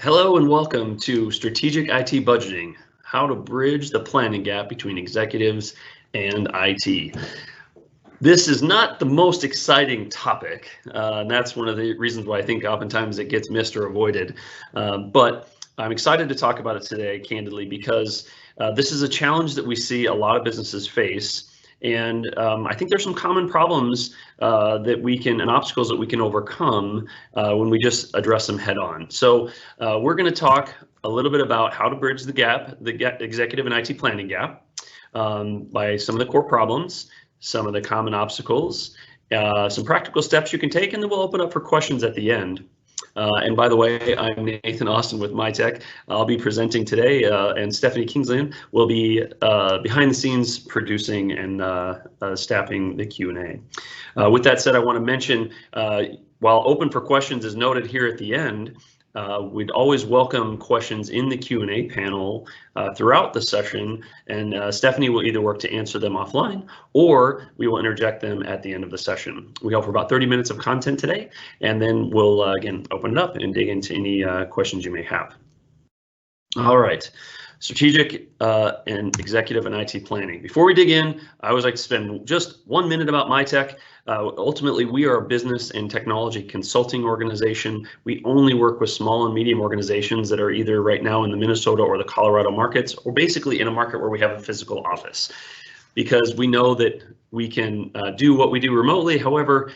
Hello and welcome to Strategic IT Budgeting, how to bridge the planning gap between executives and IT. This is not the most exciting topic, and that's one of the reasons why I think oftentimes it gets missed or avoided. But I'm excited to talk about it today, candidly, because this is a challenge that we see a lot of businesses face. And I think there's some common problems that we can and obstacles that we can overcome when we just address them head on. So we're going to talk a little bit about how to bridge the executive and IT planning gap by some of the core problems, some of the common obstacles, some practical steps you can take, and then we'll open up for questions at the end. And by the way, I'm Nathan Austin with MyTech. I'll be presenting today, and Stephanie Kingsland will be behind the scenes producing and staffing the Q&A. With that said, I want to mention, while open for questions is noted here at the end, we'd always welcome questions in the Q&A panel throughout the session, and Stephanie will either work to answer them offline or we will interject them at the end of the session. We go for about 30 minutes of content today, and then we'll again open it up and dig into any questions you may have. All right. Strategic and executive and IT planning. Before we dig in, I always like to spend just 1 minute about MyTech. Ultimately, we are a business and technology consulting organization. We only work with small and medium organizations that are either right now in the Minnesota or the Colorado markets, or basically in a market where we have a physical office, because we know that we can do what we do remotely. However,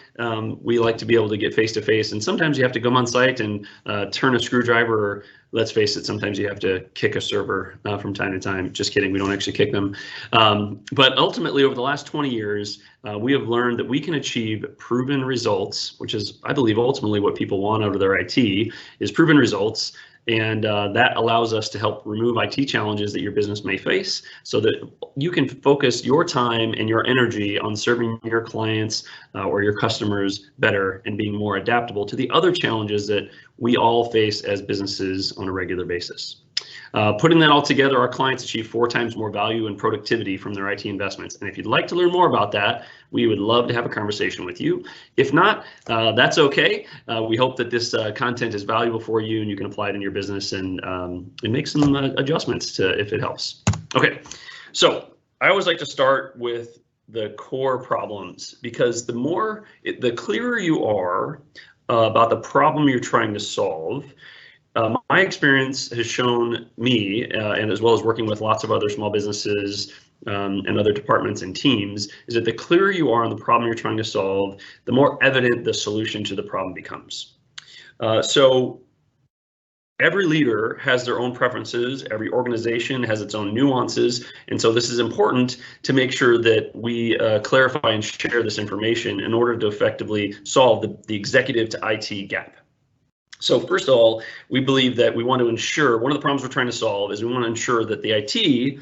we like to be able to get face to face, and sometimes you have to come on site and turn a screwdriver, or let's face it, sometimes you have to kick a server from time to time. Just kidding, we don't actually kick them. But ultimately, over the last 20 years, we have learned that we can achieve proven results, which is, I believe, ultimately what people want out of their IT, is proven results. And that allows us to help remove IT challenges that your business may face, so that you can focus your time and your energy on serving your clients or your customers better and being more adaptable to the other challenges that we all face as businesses on a regular basis. Putting that all together, our clients achieve 4 times more value and productivity from their IT investments. And if you'd like to learn more about that, we would love to have a conversation with you. If not, that's okay. We hope that this content is valuable for you and you can apply it in your business and make some adjustments to if it helps. Okay, so I always like to start with the core problems, because the clearer you are about the problem you're trying to solve. My experience has shown me, and as well as working with lots of other small businesses and other departments and teams, is that the clearer you are on the problem you're trying to solve, the more evident the solution to the problem becomes. So every leader has their own preferences, every organization has its own nuances, and so this is important to make sure that we clarify and share this information in order to effectively solve the executive to IT gap. So first of all, we believe that we want to ensure, one of the problems we're trying to solve is we want to ensure that the IT,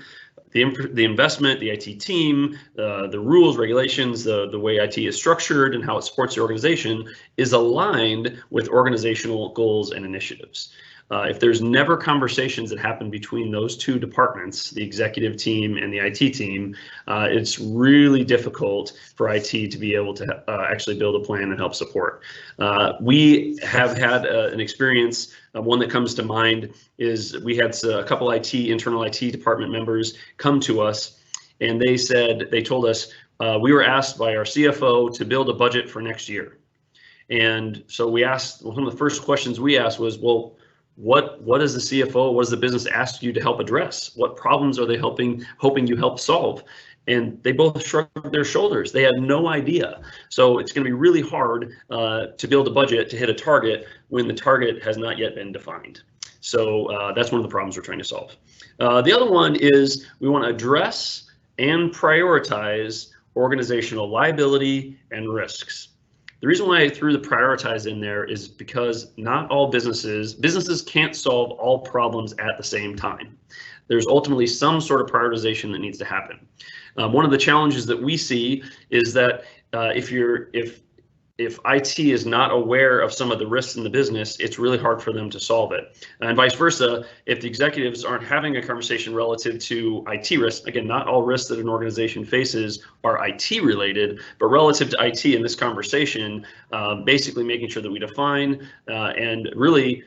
the investment, the IT team, the rules, regulations, the way IT is structured and how it supports the organization is aligned with organizational goals and initiatives. If there's never conversations that happen between those two departments, the executive team and the IT team, it's really difficult for IT to be able to actually build a plan and help support. We have had an experience, one that comes to mind is we had a couple internal IT department members come to us, and they told us we were asked by our CFO to build a budget for next year. And so we asked, one of the first questions we asked was, well, what is the CFO, what does the business ask you to help address? What problems are they hoping you help solve? And they both shrugged their shoulders. They had no idea. So it's going to be really hard to build a budget to hit a target when the target has not yet been defined. So that's one of the problems we're trying to solve. The other one is we want to address and prioritize organizational liability and risks. The reason why I threw the prioritize in there is because not all businesses can't solve all problems at the same time. There's ultimately some sort of prioritization that needs to happen. One of the challenges that we see is that if IT is not aware of some of the risks in the business, it's really hard for them to solve it. And vice versa, if the executives aren't having a conversation relative to IT risks, again, not all risks that an organization faces are IT related, but relative to IT in this conversation, basically making sure that we define and really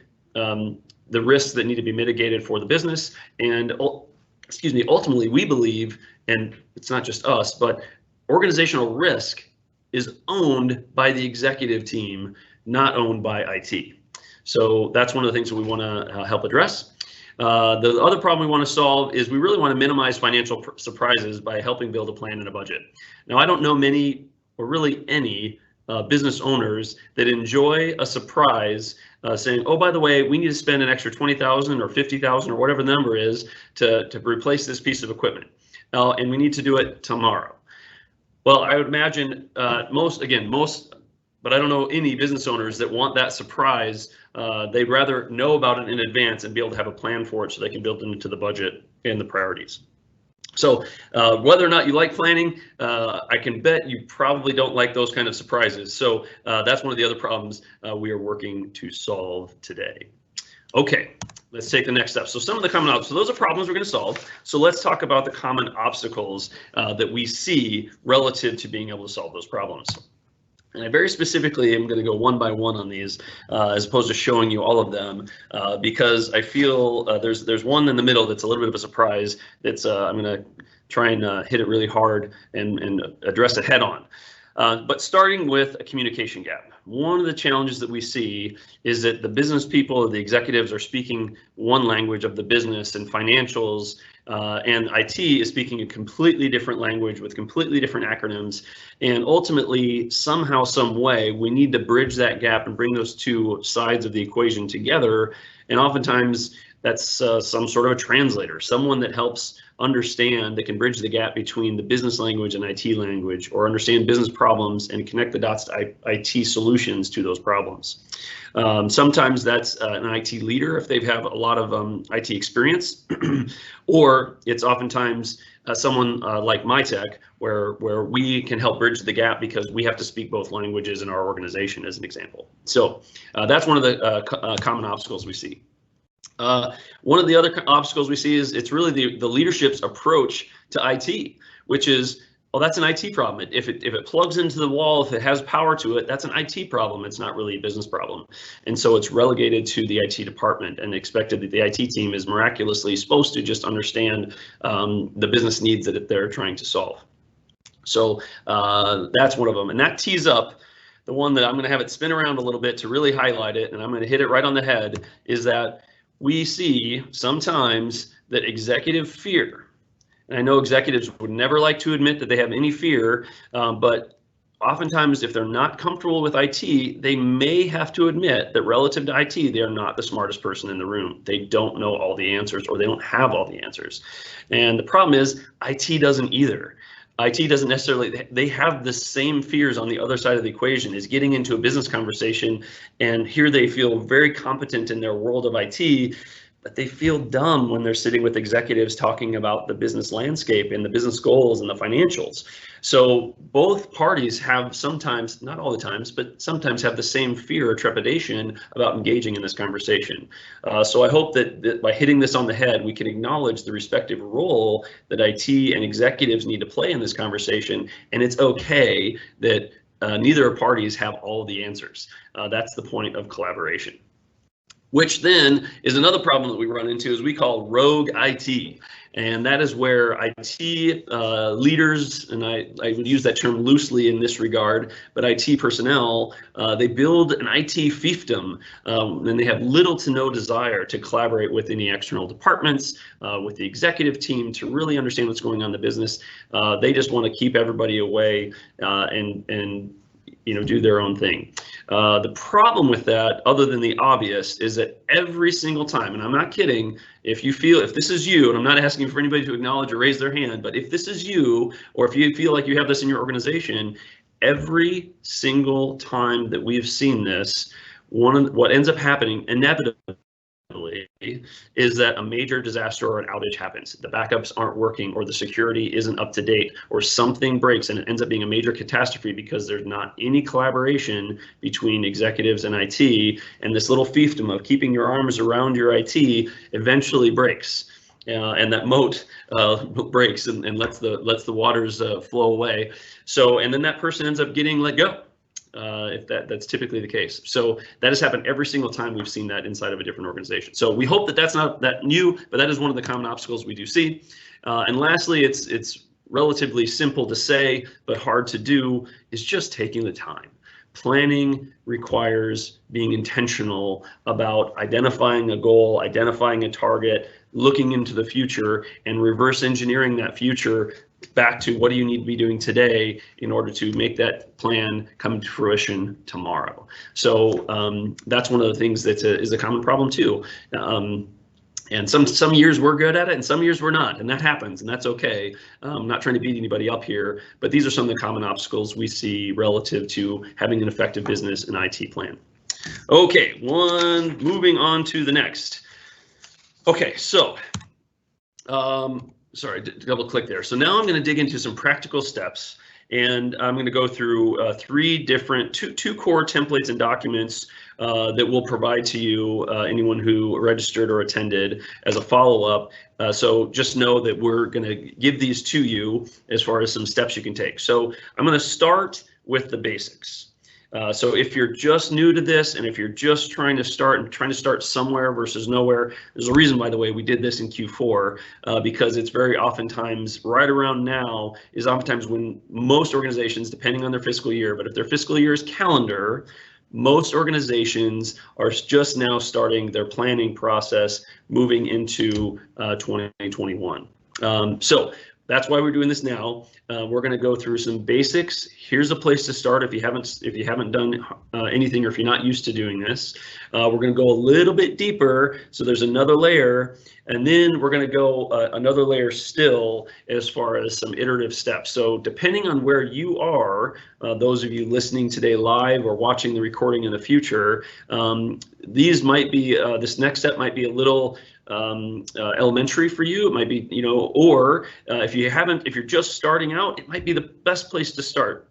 the risks that need to be mitigated for the business. And ultimately, we believe, and it's not just us, but organizational risk is owned by the executive team, not owned by IT. So that's one of the things that we want to help address. The other problem we want to solve is we really want to minimize financial surprises by helping build a plan and a budget. Now, I don't know many or really any business owners that enjoy a surprise saying, oh, by the way, we need to spend an extra 20,000 or 50,000 or whatever the number is to replace this piece of equipment. And we need to do it tomorrow. Well, I would imagine most, but I don't know any business owners that want that surprise. They'd rather know about it in advance and be able to have a plan for it so they can build it into the budget and the priorities. So whether or not you like planning, I can bet you probably don't like those kind of surprises. So that's one of the other problems we are working to solve today. Okay, let's take the next step. So some of the common obstacles, so those are problems we're going to solve. So let's talk about the common obstacles that we see relative to being able to solve those problems. And I very specifically am going to go one by one on these, as opposed to showing you all of them, because I feel there's one in the middle that's a little bit of a surprise. That's I'm going to try and hit it really hard and address it head on. But starting with a communication gap. One of the challenges that we see is that the business people or the executives are speaking one language of the business and financials, and IT is speaking a completely different language with completely different acronyms. And ultimately, somehow, some way, we need to bridge that gap and bring those two sides of the equation together. And oftentimes, that's some sort of a translator, someone that helps understand, that can bridge the gap between the business language and IT language, or understand business problems and connect the dots to IT solutions to those problems. Sometimes that's an IT leader if they have a lot of IT experience, or it's oftentimes someone like MyTech, where we can help bridge the gap because we have to speak both languages in our organization, as an example. So that's one of the common obstacles we see. One of the other obstacles we see is it's really the leadership's approach to IT, which is, oh, that's an IT problem. If it plugs into the wall, if it has power to it, that's an IT problem. It's not really a business problem. And so it's relegated to the IT department and expected that the IT team is miraculously supposed to just understand the business needs that they're trying to solve. So that's one of them. And that tees up the one that I'm going to have it spin around a little bit to really highlight it, and I'm going to hit it right on the head, is that we see sometimes that executive fear, and I know executives would never like to admit that they have any fear, but oftentimes if they're not comfortable with IT, they may have to admit that relative to IT, they are not the smartest person in the room. They don't know all the answers, or they don't have all the answers. And the problem is IT doesn't either. IT doesn't necessarily, they have the same fears on the other side of the equation, is getting into a business conversation, and here they feel very competent in their world of IT, but they feel dumb when they're sitting with executives talking about the business landscape and the business goals and the financials. So both parties have sometimes, not all the times, but sometimes have the same fear or trepidation about engaging in this conversation. So I hope that by hitting this on the head, we can acknowledge the respective role that IT and executives need to play in this conversation, and it's okay that neither parties have all the answers. That's the point of collaboration. Which then is another problem that we run into, is we call rogue IT. And that is where IT leaders, and I would use that term loosely in this regard, but IT personnel, they build an IT fiefdom, and they have little to no desire to collaborate with any external departments, with the executive team, to really understand what's going on in the business. They just want to keep everybody away and do their own thing. The problem with that, other than the obvious, is that every single time, and I'm not kidding, if this is you, and I'm not asking for anybody to acknowledge or raise their hand, but if this is you, or if you feel like you have this in your organization, every single time that we've seen this, what ends up happening inevitably is that a major disaster or an outage happens. The backups aren't working, or the security isn't up to date, or something breaks, and it ends up being a major catastrophe because there's not any collaboration between executives and IT, and this little fiefdom of keeping your arms around your IT eventually breaks. And that moat breaks and lets the waters flow away. So, and then that person ends up getting let go. if that's typically the case. So that has happened every single time we've seen that inside of a different organization. So we hope that that's not that new, but that is one of the common obstacles we do see. And lastly, it's relatively simple to say, but hard to do, is just taking the time. Planning requires being intentional about identifying a goal, identifying a target, looking into the future, and reverse engineering that future back to what do you need to be doing today in order to make that plan come to fruition tomorrow. So that's one of the things that is a common problem too. And some years we're good at it and some years we're not, and that happens, and that's okay. I'm not trying to beat anybody up here, but these are some of the common obstacles we see relative to having an effective business and IT plan. Okay, moving on to the next. Okay, so sorry, double click there. So now I'm going to dig into some practical steps, and I'm going to go through two core templates and documents that we'll provide to you, anyone who registered or attended, as a follow-up. So just know that we're going to give these to you as far as some steps you can take. So I'm going to start with the basics. So if you're just new to this, and if you're just trying to start somewhere versus nowhere, there's a reason, by the way, we did this in Q4, because it's very oftentimes right around now is oftentimes when most organizations, depending on their fiscal year, but if their fiscal year is calendar, most organizations are just now starting their planning process moving into 2021. So that's why we're doing this now. We're going to go through some basics. Here's a place to start if you haven't done anything, or if you're not used to doing this. We're going to go a little bit deeper, so there's another layer, and then we're going to go another layer still as far as some iterative steps. So depending on where you are, those of you listening today live or watching the recording in the future, these might be this next step might be a little elementary for you. It might be, or if you're just starting out, it might be the best place to start.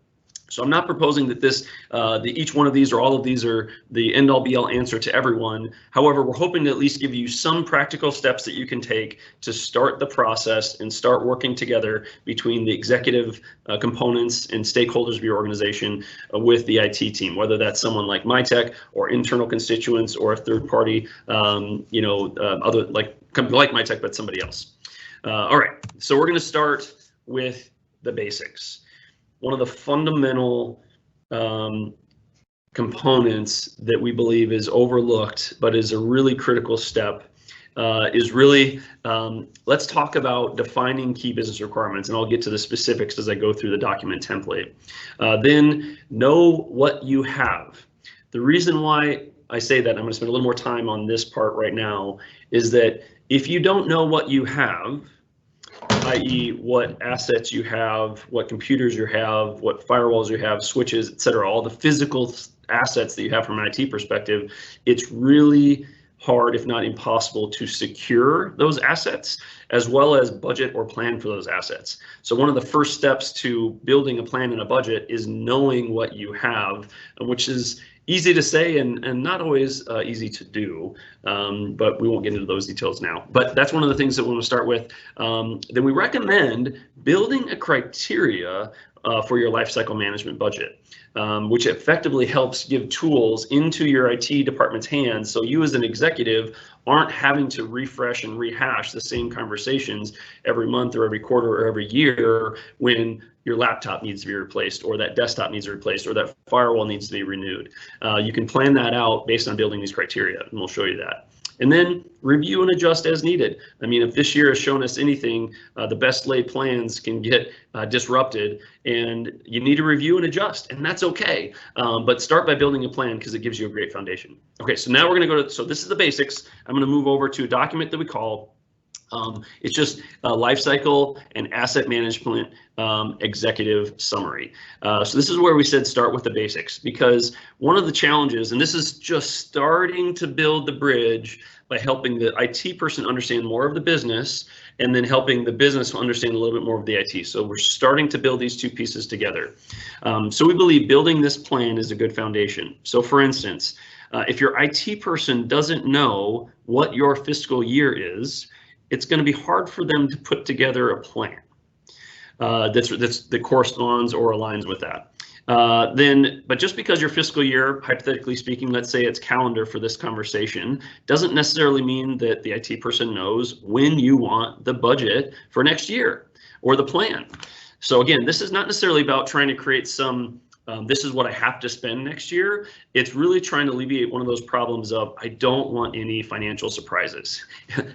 So I'm not proposing that each one of these or all of these are the end-all be-all answer to everyone. However, we're hoping to at least give you some practical steps that you can take to start the process and start working together between the executive components and stakeholders of your organization with the IT team, whether that's someone like MyTech or internal constituents or a third party, other like MyTech, but somebody else. All right, so we're going to start with the basics. One of the fundamental components that we believe is overlooked, but is a really critical step, is really, let's talk about defining key business requirements, and I'll get to the specifics as I go through the document template. Then know what you have. The reason why I say that, I'm going to spend a little more time on this part right now, is that if you don't know what you have, i.e. what assets you have, what computers you have, what firewalls you have, switches, etc., all the physical assets that you have from an IT perspective, it's really hard, if not impossible, to secure those assets, as well as budget or plan for those assets. So one of the first steps to building a plan and a budget is knowing what you have, which is easy to say and not always easy to do, but we won't get into those details now. But that's one of the things that we want to start with. Then we recommend building a criteria for your lifecycle management budget, which effectively helps give tools into your IT department's hands, so you as an executive aren't having to refresh and rehash the same conversations every month or every quarter or every year when your laptop needs to be replaced, or that desktop needs to be replaced, or that firewall needs to be renewed. You can plan that out based on building these criteria, and we'll show you that. And then review and adjust as needed. I mean, if this year has shown us anything, the best laid plans can get disrupted, and you need to review and adjust, and that's okay. But start by building a plan, because it gives you a great foundation. Okay, so now we're going to go to, so this is the basics. I'm going to move over to a document that we call, it's just a lifecycle and asset management executive summary. So this is where we said start with the basics, because one of the challenges, and this is just starting to build the bridge by helping the IT person understand more of the business, and then helping the business understand a little bit more of the IT. So we're starting to build these two pieces together. So we believe building this plan is a good foundation. So for instance, if your IT person doesn't know what your fiscal year is, it's going to be hard for them to put together a plan that corresponds or aligns with that. But just because your fiscal year, hypothetically speaking, let's say it's calendar for this conversation, doesn't necessarily mean that the IT person knows when you want the budget for next year or the plan. So again, this is not necessarily about trying to create some, this is what I have to spend next year. It's really trying to alleviate one of those problems of, I don't want any financial surprises.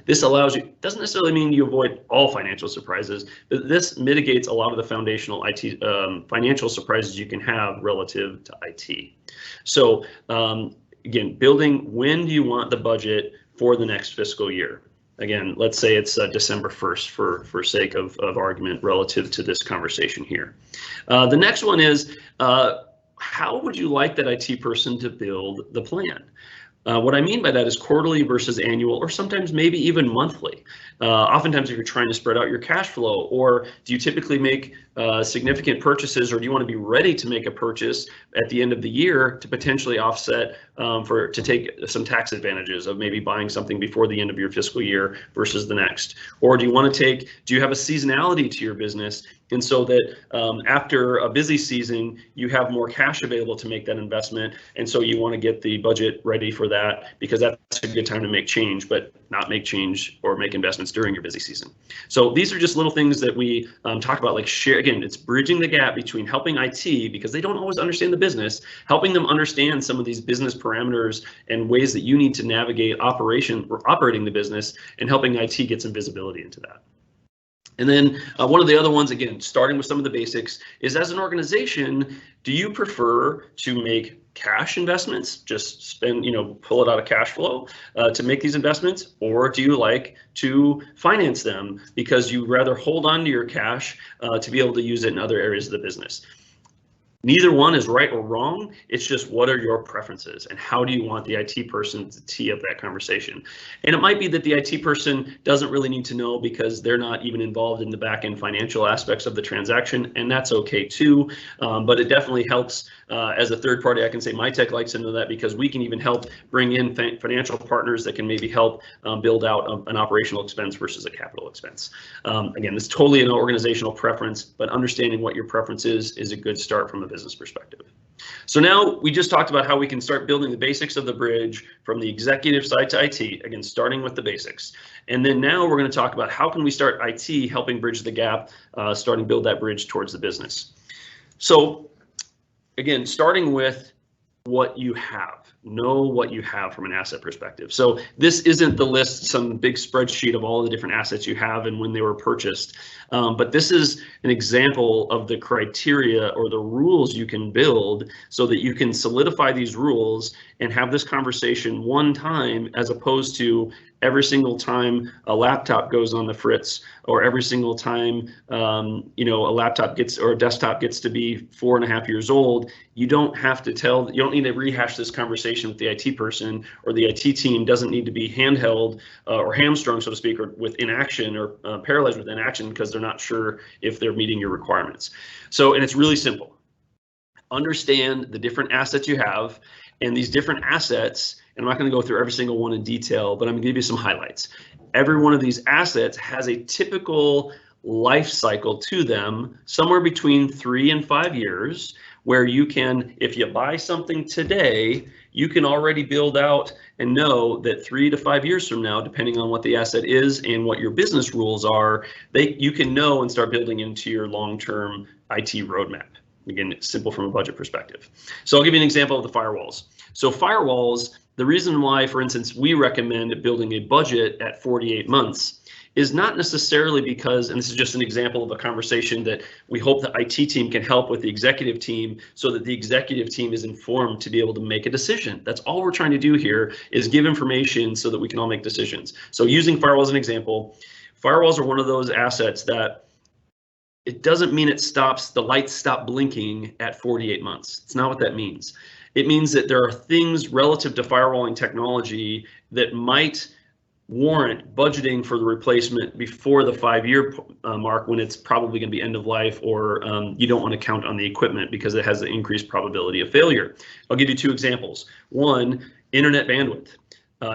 This allows you, doesn't necessarily mean you avoid all financial surprises, but this mitigates a lot of the foundational IT financial surprises you can have relative to IT. So again, building, when do you want the budget for the next fiscal year? Again, let's say it's December 1st for sake of argument relative to this conversation here. The next one is, how would you like that IT person to build the plan? What I mean by that is quarterly versus annual, or sometimes maybe even monthly. Oftentimes if you're trying to spread out your cash flow, or do you typically make significant purchases, or do you want to be ready to make a purchase at the end of the year to potentially offset to take some tax advantages of maybe buying something before the end of your fiscal year versus the next? Or do you want to do you have a seasonality to your business, and so that after a busy season you have more cash available to make that investment, and so you want to get the budget ready for that because that's a good time to make change, but not make change or make investments during your busy season. So these are just little things that we talk about, like share. Again, it's bridging the gap between helping IT, because they don't always understand the business, helping them understand some of these business parameters and ways that you need to navigate operating the business, and helping IT get some visibility into that. And then one of the other ones, again, starting with some of the basics, is as an organization, do you prefer to make cash investments, just spend, pull it out of cash flow to make these investments, or do you like to finance them because you'd rather hold on to your cash to be able to use it in other areas of the business? Neither one is right or wrong. It's just, what are your preferences and how do you want the IT person to tee up that conversation? And it might be that the IT person doesn't really need to know because they're not even involved in the back end financial aspects of the transaction, and that's okay too. But it definitely helps as a third party. I can say my tech likes to know that, because we can even help bring in financial partners that can maybe help build out an operational expense versus a capital expense. Again, it's totally an organizational preference, but understanding what your preference is a good start from a business perspective. So now we just talked about how we can start building the basics of the bridge from the executive side to IT, again, starting with the basics. And then now we're going to talk about how can we start IT helping bridge the gap, starting to build that bridge towards the business. So again, starting with what you have. Know what you have from an asset perspective. So this isn't the list, some big spreadsheet of all the different assets you have and when they were purchased, but this is an example of the criteria or the rules you can build so that you can solidify these rules and have this conversation one time, as opposed to every single time a laptop goes on the fritz, or every single time a laptop gets, or a desktop gets to be 4.5 years old. You don't have to you don't need to rehash this conversation with the IT person, or the IT team doesn't need to be handheld or hamstrung, so to speak, or with inaction, or paralyzed with inaction because they're not sure if they're meeting your requirements. So, and it's really simple. Understand the different assets you have, and these different assets, and I'm not going to go through every single one in detail, but I'm going to give you some highlights. Every one of these assets has a typical life cycle to them, somewhere between 3 and 5 years, where you can, if you buy something today, you can already build out and know that 3 to 5 years from now, depending on what the asset is and what your business rules are, you can know and start building into your long-term IT roadmap. Again, it's simple from a budget perspective. So I'll give you an example of the firewalls. So firewalls, the reason why, for instance, we recommend building a budget at 48 months is not necessarily because, and this is just an example of a conversation that we hope the IT team can help with the executive team, so that the executive team is informed to be able to make a decision. That's all we're trying to do here, is give information so that we can all make decisions. So using firewalls as an example, firewalls are one of those assets that it doesn't mean the lights stop blinking at 48 months. It's not what that means. It means that there are things relative to firewalling technology that might warrant budgeting for the replacement before the 5-year mark, when it's probably going to be end of life, or you don't want to count on the equipment because it has an increased probability of failure. I'll give you 2 examples. One, internet bandwidth.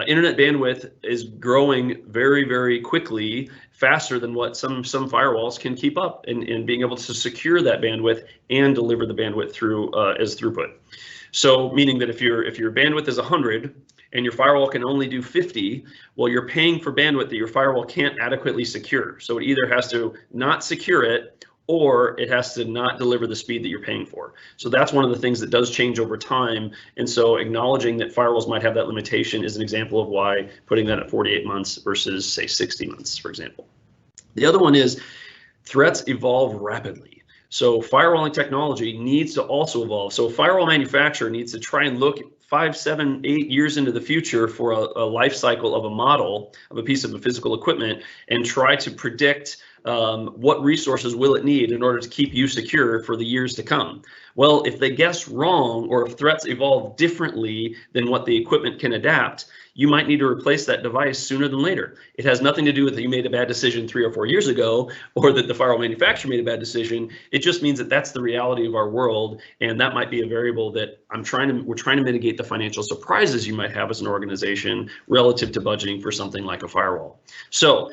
Internet bandwidth is growing very, very quickly, faster than what some firewalls can keep up, and being able to secure that bandwidth and deliver the bandwidth through as throughput. So meaning that if your bandwidth is 100 and your firewall can only do 50, well, you're paying for bandwidth that your firewall can't adequately secure. So it either has to not secure it, or it has to not deliver the speed that you're paying for. So that's one of the things that does change over time. And so acknowledging that firewalls might have that limitation is an example of why putting that at 48 months versus, say, 60 months, for example. The other one is threats evolve rapidly. So firewalling technology needs to also evolve. So a firewall manufacturer needs to try and look 5, 7, 8 years into the future for a life cycle of a model of a piece of physical equipment and try to predict what resources will it need in order to keep you secure for the years to come. Well, if they guess wrong, or if threats evolve differently than what the equipment can adapt, you might need to replace that device sooner than later. It has nothing to do with that you made a bad decision 3 or 4 years ago, or that the firewall manufacturer made a bad decision. It just means that that's the reality of our world, and that might be a variable that we're trying to mitigate the financial surprises you might have as an organization relative to budgeting for something like a firewall. So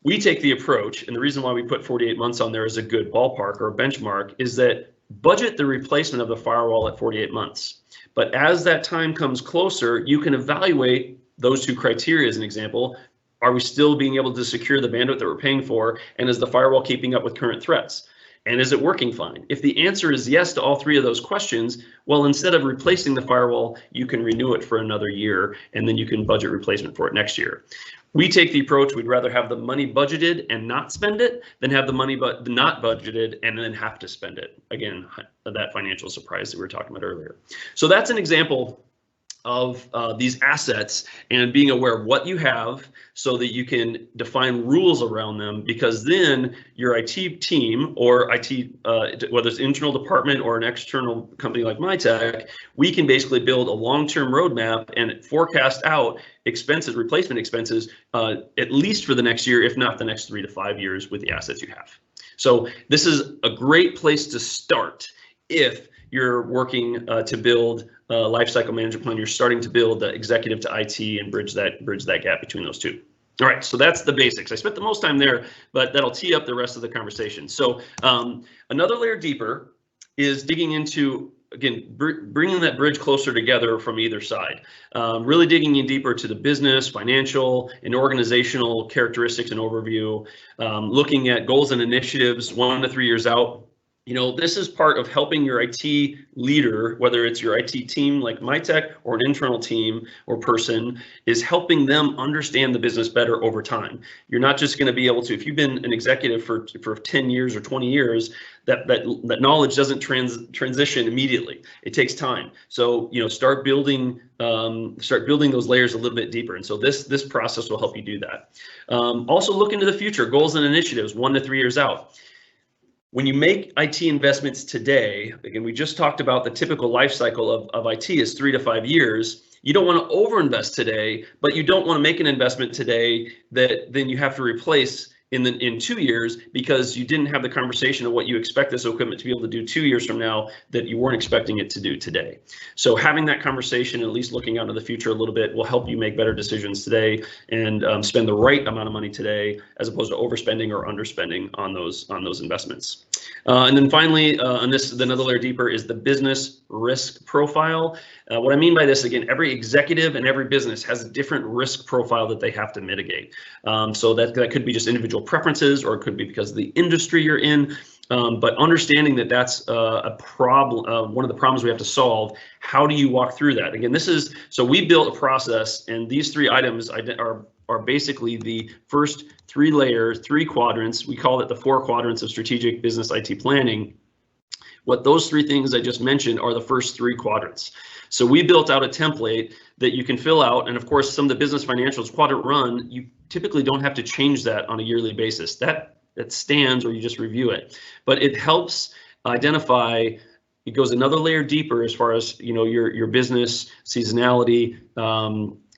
we take the approach, and the reason why we put 48 months on there as a good ballpark or a benchmark is that budget the replacement of the firewall at 48 months. But as that time comes closer, you can evaluate those 2 criteria as an example. Are we still being able to secure the bandwidth that we're paying for? And is the firewall keeping up with current threats? And is it working fine? If the answer is yes to all 3 of those questions, well, instead of replacing the firewall, you can renew it for another year, and then you can budget replacement for it next year. We take the approach, we'd rather have the money budgeted and not spend it than have the money but not budgeted and then have to spend it. Again, that financial surprise that we were talking about earlier. So that's an example of these assets and being aware of what you have so that you can define rules around them, because then your IT team or IT, whether it's an internal department or an external company like MyTech, we can basically build a long-term roadmap and forecast out expenses, replacement expenses, at least for the next year, if not the next 3 to 5 years with the assets you have. So this is a great place to start if you're working to build a lifecycle management plan. You're starting to build the executive to IT and bridge that gap between those 2. All right, so that's the basics. I spent the most time there, but that'll tee up the rest of the conversation. So another layer deeper is digging into, again, bringing that bridge closer together from either side, really digging in deeper to the business, financial, and organizational characteristics and overview, looking at goals and initiatives 1 to 3 years out. You know, this is part of helping your IT leader, whether it's your IT team like MyTech or an internal team or person, is helping them understand the business better over time. You're not just going to be able to, if you've been an executive for 10 years or 20 years, that knowledge doesn't transition immediately. It takes time. So, you know, start building those layers a little bit deeper. And so this process will help you do that. Also look into the future, goals and initiatives 1 to 3 years out. When you make IT investments today, again, we just talked about the typical life cycle of IT is 3 to 5 years. You don't want to overinvest today, but you don't want to make an investment today that then you have to replace in 2 years because you didn't have the conversation of what you expect this equipment to be able to do 2 years from now that you weren't expecting it to do today. So having that conversation, at least looking out into the future a little bit, will help you make better decisions today and spend the right amount of money today, as opposed to overspending or underspending on those investments. And then finally, on this, another layer deeper is the business risk profile. What I mean by this, again, every executive and every business has a different risk profile that they have to mitigate. So that could be just individual preferences, or it could be because of the industry you're in. But understanding that that's a problem, one of the problems we have to solve. How do you walk through that? Again, so we built a process, and these 3 items are basically the first 3 layers, 3 quadrants. We call it the 4 quadrants of strategic business IT planning. What those 3 things I just mentioned are the first 3 quadrants. So we built out a template that you can fill out, and of course, some of the business financials quadrant run, you typically don't have to change that on a yearly basis. That stands, or you just review it. But it helps identify. It goes another layer deeper as far as, you know, your business seasonality,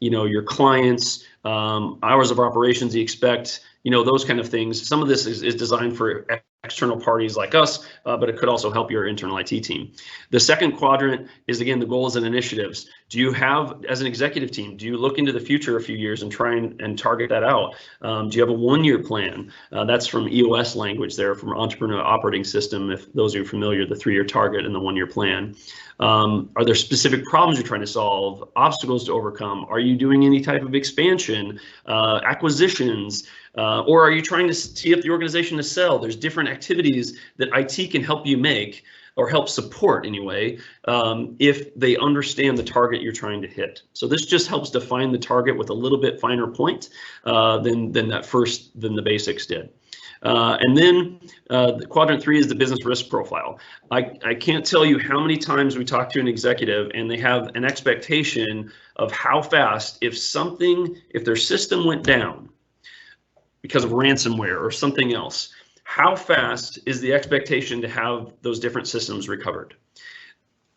you know, your clients, hours of operations you expect, you know, those kind of things. Some of this is designed for external parties like us, but it could also help your internal IT team. The second quadrant is, again, the goals and initiatives. Do you have, as an executive team, do you look into the future a few years and try and target that out? Do you have a one-year plan? That's from EOS language there, from Entrepreneur Operating System, if those are familiar, the 3-year target and the 1-year plan. Are there specific problems you're trying to solve, obstacles to overcome? Are you doing any type of expansion, acquisitions, or are you trying to see if the organization to sell? There's different activities that IT can help you make, or help support anyway, if they understand the target you're trying to hit. So this just helps define the target with a little bit finer point than the basics did. And then quadrant 3 is the business risk profile. I can't tell you how many times we talk to an executive and they have an expectation of how fast, if their system went down because of ransomware or something else, how fast is the expectation to have those different systems recovered?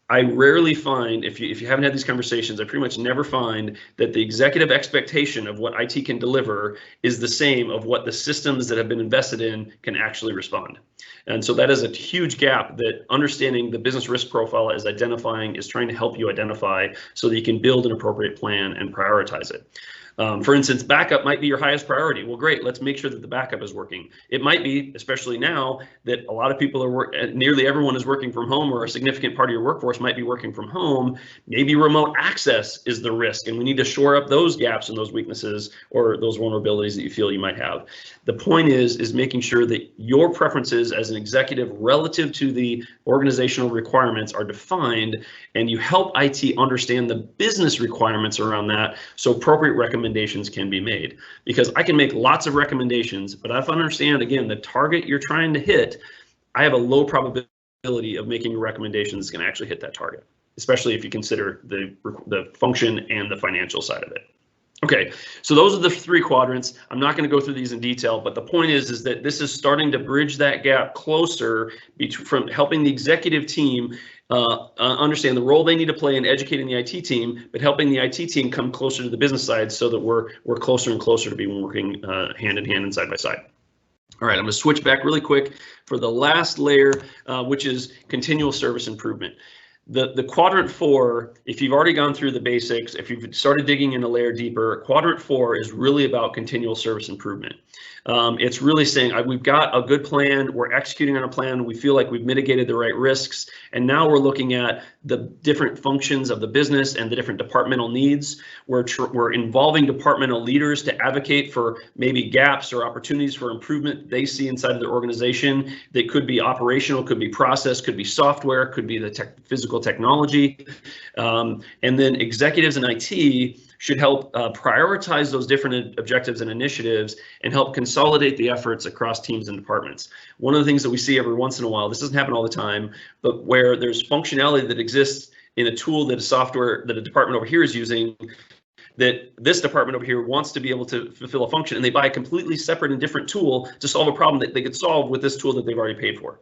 I rarely find, if you haven't had these conversations, I pretty much never find that the executive expectation of what IT can deliver is the same of what the systems that have been invested in can actually respond. And so that is a huge gap that understanding the business risk profile is trying to help you identify so that you can build an appropriate plan and prioritize it. For instance, backup might be your highest priority. Well, great, let's make sure that the backup is working. It might be, especially now, that a lot of people nearly everyone is working from home, or a significant part of your workforce might be working from home. Maybe remote access is the risk, and we need to shore up those gaps and those weaknesses or those vulnerabilities that you feel you might have. The point is making sure that your preferences as an executive relative to the organizational requirements are defined, and you help IT understand the business requirements around that so appropriate recommendations can be made. Because I can make lots of recommendations, but if I understand, again, the target you're trying to hit, I have a low probability of making a recommendation that's going to actually hit that target, especially if you consider the function and the financial side of it. Okay, so those are the 3 quadrants. I'm not going to go through these in detail, but the point is that this is starting to bridge that gap closer from helping the executive team understand the role they need to play in educating the IT team, but helping the IT team come closer to the business side so that we're closer and closer to being working hand in hand and side by side. All right, I'm going to switch back really quick for the last layer, which is continual service improvement. The quadrant 4, if you've already gone through the basics, if you've started digging in a layer deeper, quadrant 4 is really about continual service improvement. It's really saying we've got a good plan, we're executing on a plan, we feel like we've mitigated the right risks, and now we're looking at the different functions of the business and the different departmental needs. We're involving departmental leaders to advocate for maybe gaps or opportunities for improvement they see inside of their organization. That could be operational, could be process, could be software, could be the physical technology. And then executives in IT should help prioritize those different objectives and initiatives and help consolidate the efforts across teams and departments. One of the things that we see every once in a while, this doesn't happen all the time, but where there's functionality that exists in a tool that a department over here is using, that this department over here wants to be able to fulfill a function, and they buy a completely separate and different tool to solve a problem that they could solve with this tool that they've already paid for.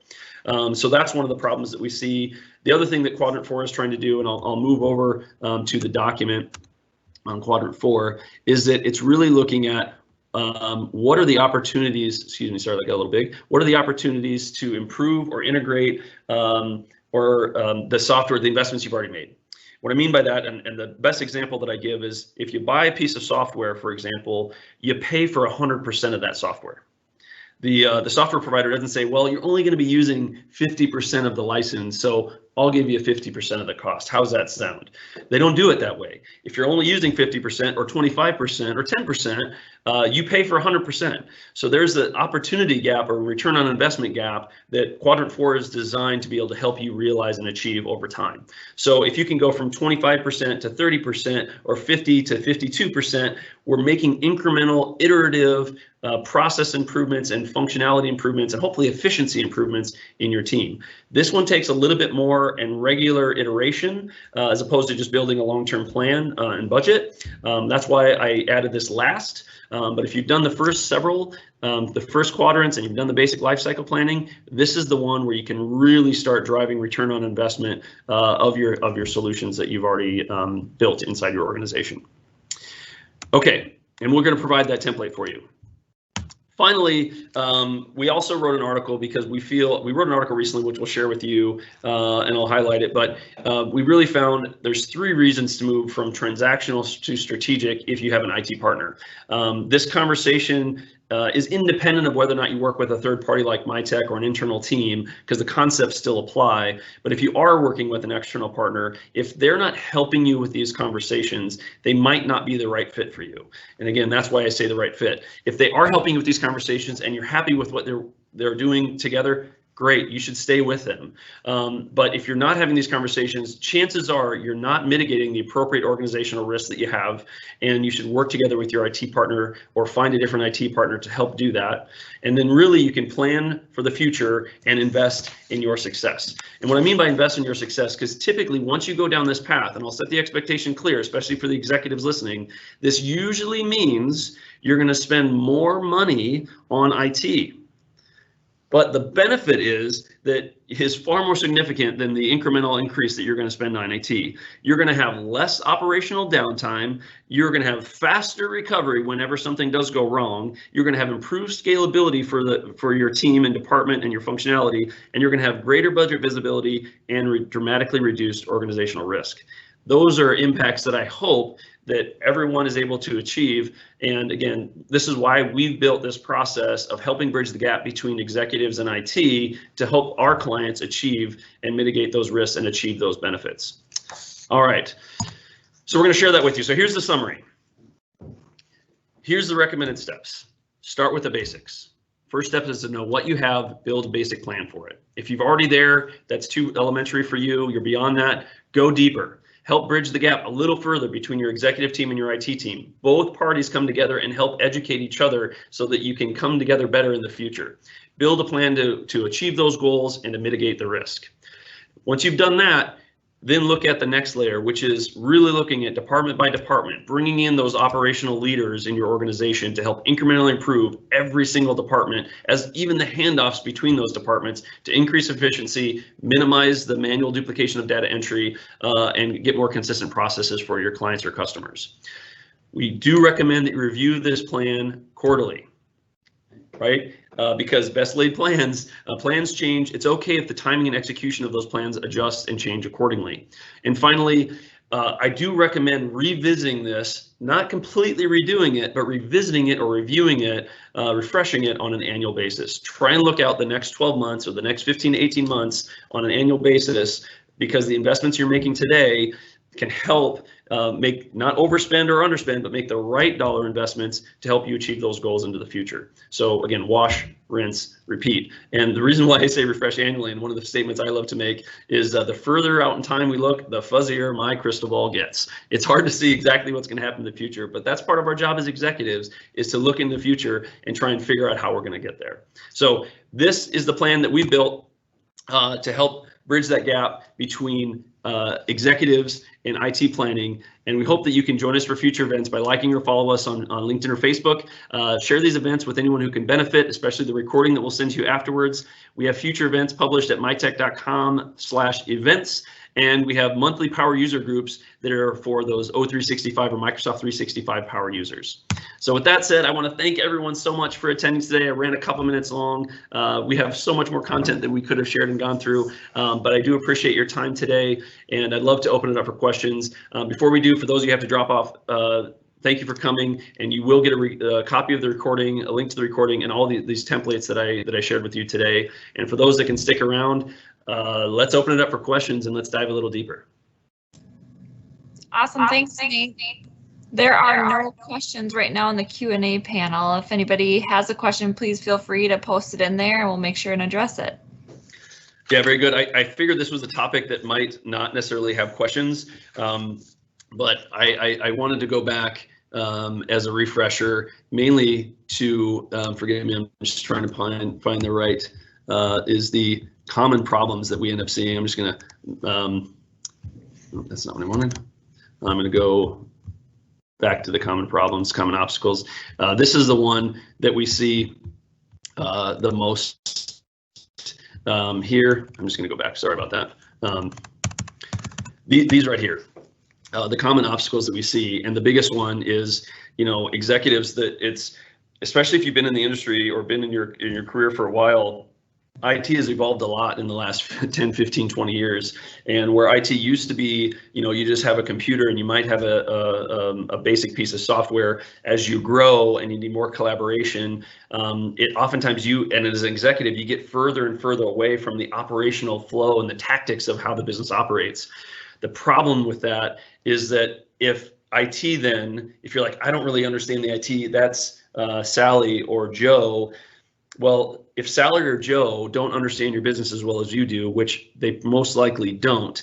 So that's one of the problems that we see. The other thing that quadrant 4 is trying to do, and I'll move over to the document on quadrant 4, is that it's really looking at what are the opportunities, excuse me, sorry, that got a little big. What are the opportunities to improve or integrate the software, the investments you've already made? What I mean by that, and the best example that I give is if you buy a piece of software, for example, you pay for 100% of that software. The software provider doesn't say, well, you're only going to be using 50% of the license, so I'll give you 50% of the cost. How's that sound? They don't do it that way. If you're only using 50% or 25% or 10%, you pay for 100%. So there's the opportunity gap or return on investment gap that quadrant 4 is designed to be able to help you realize and achieve over time. So if you can go from 25% to 30% or 50 to 52%, we're making incremental, iterative process improvements and functionality improvements and hopefully efficiency improvements in your team. This one takes a little bit more and regular iteration as opposed to just building a long-term plan and budget. That's why I added this last. But if you've done the first the first quadrants, and you've done the basic life cycle planning, this is the one where you can really start driving return on investment of your solutions that you've already built inside your organization. Okay, and we're going to provide that template for you. Finally, we also wrote an article because we wrote an article recently, which we'll share with you, and I'll highlight it. But we really found there's 3 reasons to move from transactional to strategic if you have an IT partner. This conversation is independent of whether or not you work with a third party like MyTech or an internal team, because the concepts still apply. But if you are working with an external partner, if they're not helping you with these conversations, they might not be the right fit for you. And again, that's why I say the right fit. If they are helping you with these conversations and you're happy with what they're doing together, great, you should stay with them. But if you're not having these conversations, chances are you're not mitigating the appropriate organizational risks that you have, and you should work together with your IT partner or find a different IT partner to help do that. And then really you can plan for the future and invest in your success. And what I mean by invest in your success, because typically once you go down this path, and I'll set the expectation clear, especially for the executives listening, this usually means you're going to spend more money on IT. But the benefit is far more significant than the incremental increase that you're going to spend on IT. You're going to have less operational downtime. You're going to have faster recovery whenever something does go wrong. You're going to have improved scalability for your team and department and your functionality, and you're going to have greater budget visibility and dramatically reduced organizational risk. Those are impacts that I hope that everyone is able to achieve. And again, this is why we've built this process of helping bridge the gap between executives and IT to help our clients achieve and mitigate those risks and achieve those benefits. All right, so we're going to share that with you. So here's the summary. Here's the recommended steps. Start with the basics. First step is to know what you have, build a basic plan for it. If you've already there, that's too elementary for you, you're beyond that, go deeper. Help bridge the gap a little further between your executive team and your IT team. Both parties come together and help educate each other so that you can come together better in the future. Build a plan to achieve those goals and to mitigate the risk. Once you've done that, then look at the next layer, which is really looking at department by department, bringing in those operational leaders in your organization to help incrementally improve every single department, as even the handoffs between those departments to increase efficiency, minimize the manual duplication of data entry, and get more consistent processes for your clients or customers. We do recommend that you review this plan quarterly, right? Because best laid plans change. It's okay if the timing and execution of those plans adjust and change accordingly. And finally, I do recommend revisiting this, not completely redoing it, but revisiting it or reviewing it, refreshing it on an annual basis. Try and look out the next 12 months or the next 15 to 18 months on an annual basis, because the investments you're making today can help make not overspend or underspend, but make the right dollar investments to help you achieve those goals into the future. So again, wash, rinse, repeat. And the reason why I say refresh annually, and one of the statements I love to make, is the further out in time we look, the fuzzier my crystal ball gets. It's hard to see exactly what's going to happen in the future, but that's part of our job as executives, is to look in the future and try and figure out how we're going to get there. So this is the plan that we built to help bridge that gap between executives and IT planning. And we hope that you can join us for future events by liking or follow us on LinkedIn or Facebook. Share these events with anyone who can benefit, especially the recording that we'll send to you afterwards. We have future events published at mytech.com/events. And we have monthly power user groups that are for those O365 or Microsoft 365 power users. So with that said, I want to thank everyone so much for attending today. I ran a couple minutes long. We have so much more content that we could have shared and gone through, but I do appreciate your time today, and I'd love to open it up for questions. Before we do, for those of you who have to drop off, thank you for coming, and you will get a copy of the recording, a link to the recording, and all these templates that I shared with you today. And for those that can stick around, let's open it up for questions and let's dive a little deeper. Awesome, thanks, Nate. There are no questions right now in the Q&A panel. If anybody has a question, please feel free to post it in there and we'll make sure and address it. Yeah, very good. I figured this was a topic that might not necessarily have questions, but I wanted to go back as a refresher, mainly to, forgive me, I'm just trying to find the right, is the common problems that we end up seeing. I'm just gonna, that's not what I wanted. I'm gonna go back to the common problems, common obstacles. This is the one that we see the most here. I'm just gonna go back, sorry about that. These right here, the common obstacles that we see, and the biggest one is, executives that especially if you've been in the industry or been in your career for a while, IT has evolved a lot in the last 10, 15, 20 years. And where IT used to be, you just have a computer and you might have a basic piece of software. As you grow and you need more collaboration, it oftentimes and as an executive, you get further and further away from the operational flow and the tactics of how the business operates. The problem with that is that if IT then, if you're like, I don't really understand the IT, that's Sally or Joe. Well, if Sally or Joe don't understand your business as well as you do, which they most likely don't,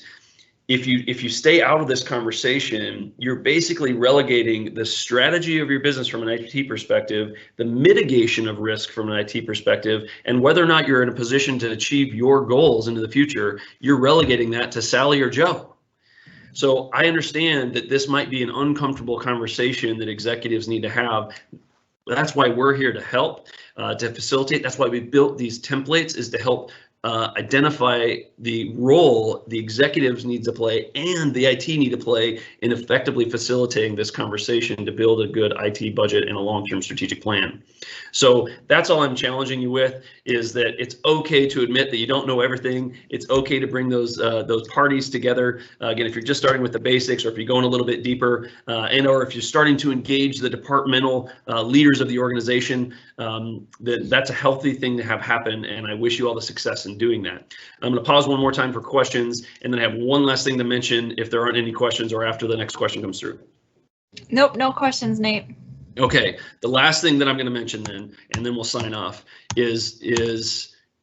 if you stay out of this conversation, you're basically relegating the strategy of your business from an IT perspective, the mitigation of risk from an IT perspective, and whether or not you're in a position to achieve your goals into the future, you're relegating that to Sally or Joe. So I understand that this might be an uncomfortable conversation that executives need to have. That's why we're here to help, to facilitate. That's why we built these templates, is to help identify the role the executives need to play and the IT need to play in effectively facilitating this conversation to build a good IT budget and a long-term strategic plan. So that's all I'm challenging you with, is that it's okay to admit that you don't know everything. It's okay to bring those parties together. Again, if you're just starting with the basics, or if you're going a little bit deeper, or if you're starting to engage the departmental leaders of the organization, that's a healthy thing to have happen, and I wish you all the success in doing that. I'm going to pause one more time for questions, and then I have one last thing to mention if there aren't any questions or after the next question comes through. Nope, no questions, Nate. Okay, the last thing that I'm going to mention then, and then we'll sign off, is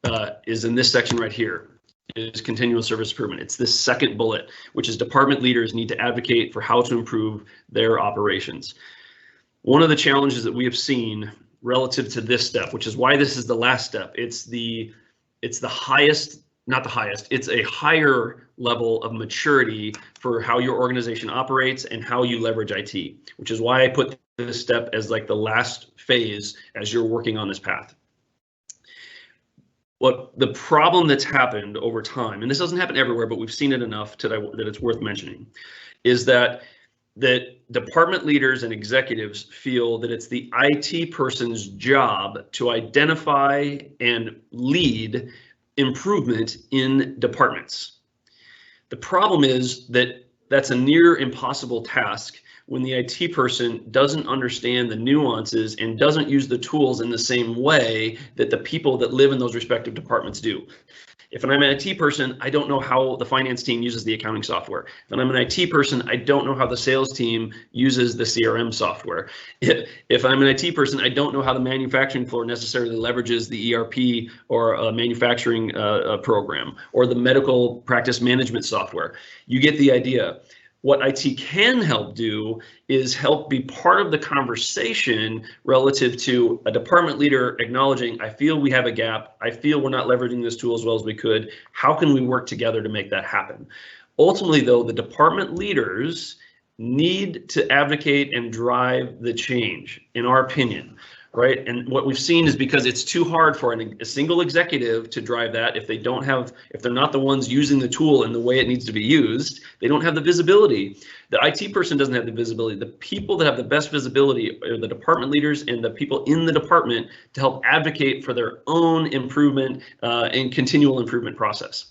in this section right here, is continuous service improvement. It's this second bullet, which is department leaders need to advocate for how to improve their operations. One of the challenges that we have seen relative to this step, which is why this is the last step, it's the highest, not the highest, it's a higher level of maturity for how your organization operates and how you leverage IT, which is why I put this step as like the last phase as you're working on this path. What the problem that's happened over time, and this doesn't happen everywhere, but we've seen it enough that it's worth mentioning, is that department leaders and executives feel that it's the IT person's job to identify and lead improvement in departments. The problem is that that's a near impossible task when the IT person doesn't understand the nuances and doesn't use the tools in the same way that the people that live in those respective departments do. If I'm an IT person, I don't know how the finance team uses the accounting software. If I'm an IT person, I don't know how the sales team uses the CRM software. If I'm an IT person, I don't know how the manufacturing floor necessarily leverages the ERP or a manufacturing program or the medical practice management software. You get the idea. What IT can help do is help be part of the conversation relative to a department leader acknowledging, I feel we have a gap. I feel we're not leveraging this tool as well as we could. How can we work together to make that happen? Ultimately, though, the department leaders need to advocate and drive the change, in our opinion. Right, and what we've seen is because it's too hard for a single executive to drive that if they're not the ones using the tool in the way it needs to be used, they don't have the visibility. The IT person doesn't have the visibility. The people that have the best visibility are the department leaders and the people in the department to help advocate for their own improvement and continual improvement process.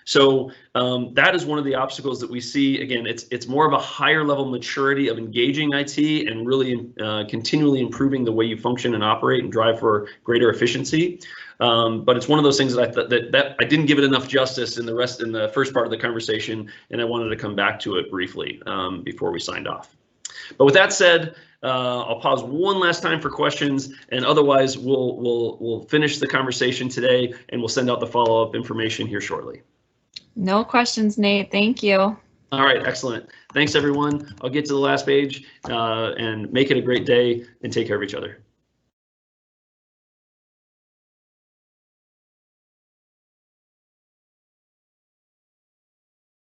So that is one of the obstacles that we see. Again, it's more of a higher level maturity of engaging IT and really continually improving the way you function and operate and drive for greater efficiency. But it's one of those things that that I didn't give it enough justice in the first part of the conversation, and I wanted to come back to it briefly before we signed off. But with that said, I'll pause one last time for questions, and otherwise we'll finish the conversation today, and we'll send out the follow-up information here shortly. No questions, Nate. Thank you. All right, excellent. Thanks, everyone. I'll get to the last page and make it a great day and take care of each other.